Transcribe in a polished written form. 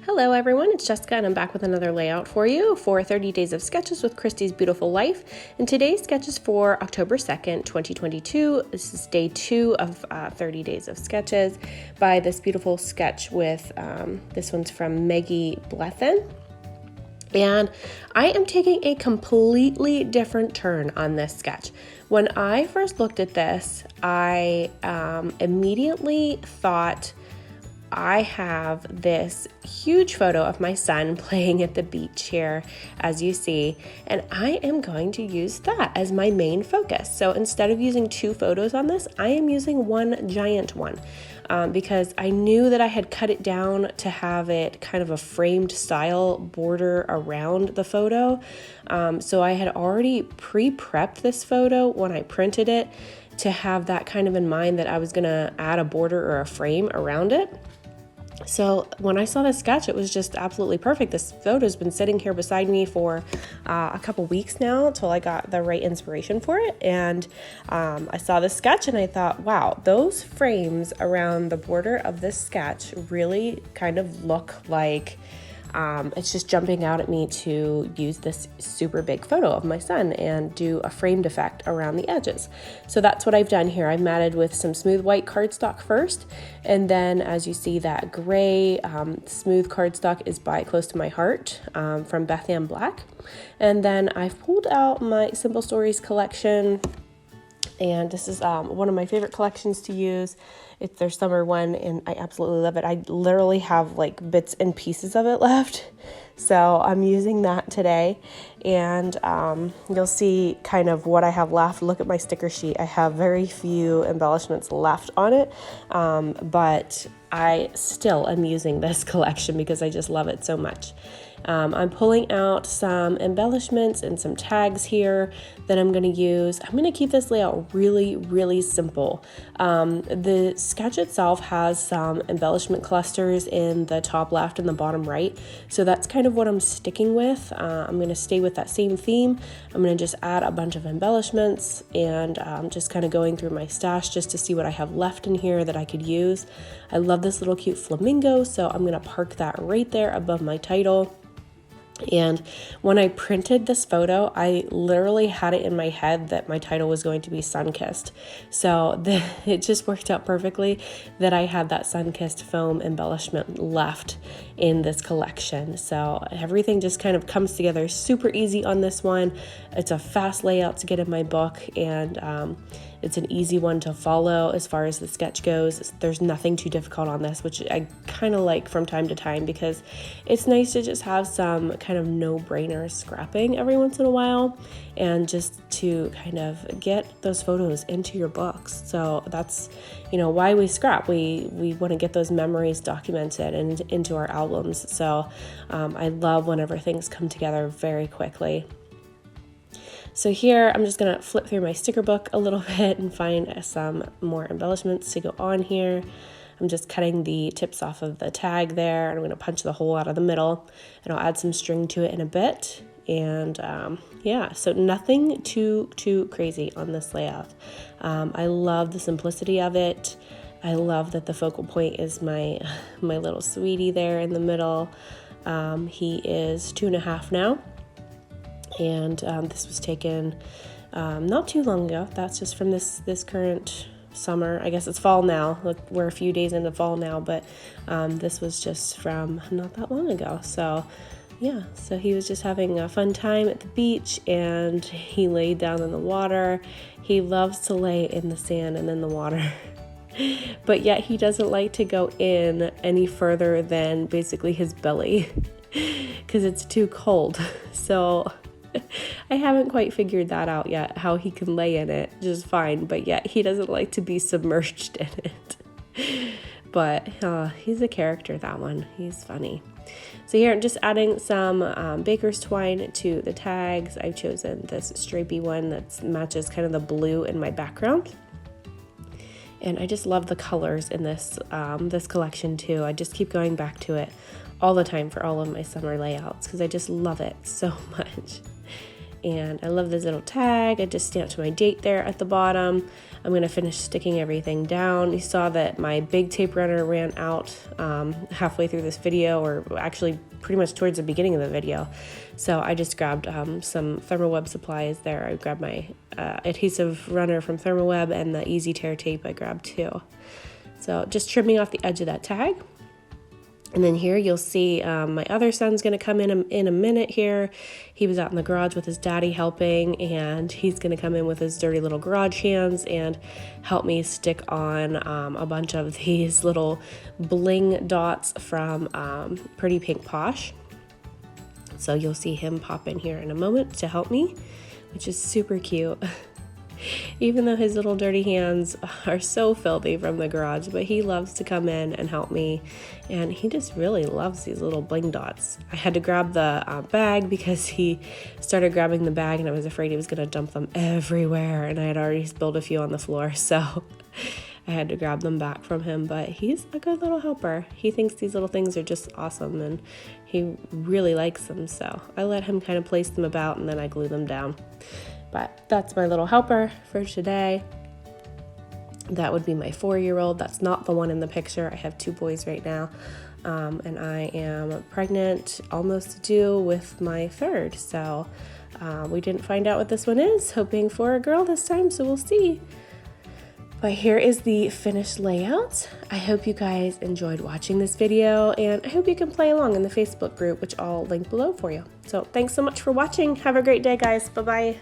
Hello everyone, it's Jessica and I'm back with another layout for you for 30 Days of Sketches with Christy's Beautiful Life. And today's sketch is for October 2nd, 2022. This is day 2 of 30 Days of Sketches by this beautiful sketch with, this one's from Bethann. And I am taking a completely different turn on this sketch. When I first looked at this, I immediately thought, I have this huge photo of my son playing at the beach here, as you see, and I am going to use that as my main focus. So instead of using 2 photos on this, I am using one giant one because I knew that I had cut it down to have it kind of a framed style border around the photo. So I had already pre-prepped this photo when I printed it to have that kind of in mind, that I was gonna add a border or a frame around it. So when I saw this sketch, it was just absolutely perfect. This photo's been sitting here beside me for a couple weeks now until I got the right inspiration for it. And I saw this sketch and I thought, wow, those frames around the border of this sketch really kind of look like it's just jumping out at me to use this super big photo of my son and do a framed effect around the edges. So that's what I've done here. I've matted with some smooth white cardstock first, and then as you see, that gray smooth cardstock is by Close to My Heart from Bethann Black. And then I've pulled out my Simple Stories collection, and this is one of my favorite collections to use. It's their summer one, and I absolutely love it. I literally have like bits and pieces of it left, so I'm using that today. And you'll see kind of what I have left. Look at my sticker sheet. I have very few embellishments left on it, but I still am using this collection because I just love it so much. I'm pulling out some embellishments and some tags here that I'm going to use. I'm going to keep this layout really simple. The sketch itself has some embellishment clusters in the top left and the bottom right, so that's kind of what I'm sticking with. I'm going to stay with that same theme. I'm going to just add a bunch of embellishments and just kind of going through my stash just to see what I have left in here that I could use. I love this little cute flamingo, so I'm going to park that right there above my title. And when I printed this photo, I literally had it in my head that my title was going to be Sunkissed. So it just worked out perfectly that I had that Sunkissed foam embellishment left in this collection. So everything just kind of comes together super easy on this one. It's a fast layout to get in my book, and it's an easy one to follow as far as the sketch goes. There's nothing too difficult on this, which I kind of like from time to time because it's nice to just have some kind of no-brainer scrapping every once in a while and just to kind of get those photos into your books. So that's, why we scrap. We want to get those memories documented and into our albums. So I love whenever things come together very quickly. So here, I'm just gonna flip through my sticker book a little bit and find some more embellishments to go on here. I'm just cutting the tips off of the tag there, and I'm gonna punch the hole out of the middle, and I'll add some string to it in a bit. And yeah, so nothing too crazy on this layout. I love the simplicity of it. I love that the focal point is my little sweetie there in the middle. He is 2.5 now. And this was taken not too long ago. That's just from this current summer. I guess it's fall now. Look, we're a few days into fall now, but this was just from not that long ago. So yeah, so he was just having a fun time at the beach, and he laid down in the water. He loves to lay in the sand and in the water. But yet he doesn't like to go in any further than basically his belly because it's too cold. So I haven't quite figured that out yet, how he can lay in it just fine, but yet he doesn't like to be submerged in it. But he's a character, that one. He's funny. So here I'm just adding some baker's twine to the tags. I've chosen this stripey one that matches kind of the blue in my background. And I just love the colors in this this collection too. I just keep going back to it all the time for all of my summer layouts because I just love it so much. And I love this little tag. I just stamped my date there at the bottom. I'm gonna finish sticking everything down. You saw that my big tape runner ran out halfway through this video, or actually pretty much towards the beginning of the video. So I just grabbed some Thermoweb supplies there. I grabbed my adhesive runner from Thermoweb, and the Easy Tear tape I grabbed too. So just trimming off the edge of that tag. And then here you'll see my other son's gonna come in a minute here. He was out in the garage with his daddy helping, and he's gonna come in with his dirty little garage hands and help me stick on a bunch of these little bling dots from Pretty Pink Posh. So you'll see him pop in here in a moment to help me, which is super cute. Even though his little dirty hands are so filthy from the garage, but he loves to come in and help me, and he just really loves these little bling dots. I had to grab the bag because he started grabbing the bag and I was afraid he was going to dump them everywhere, and I had already spilled a few on the floor, so I had to grab them back from him. But he's a good little helper. He thinks these little things are just awesome, and he really likes them, so I let him kind of place them about and then I glue them down. But that's my little helper for today. That would be my 4-year-old. That's not the one in the picture. I have 2 boys right now. And I am pregnant, almost due with my 3rd. So we didn't find out what this one is. Hoping for a girl this time, so we'll see. But here is the finished layout. I hope you guys enjoyed watching this video, and I hope you can play along in the Facebook group, which I'll link below for you. So thanks so much for watching. Have a great day, guys. Bye-bye.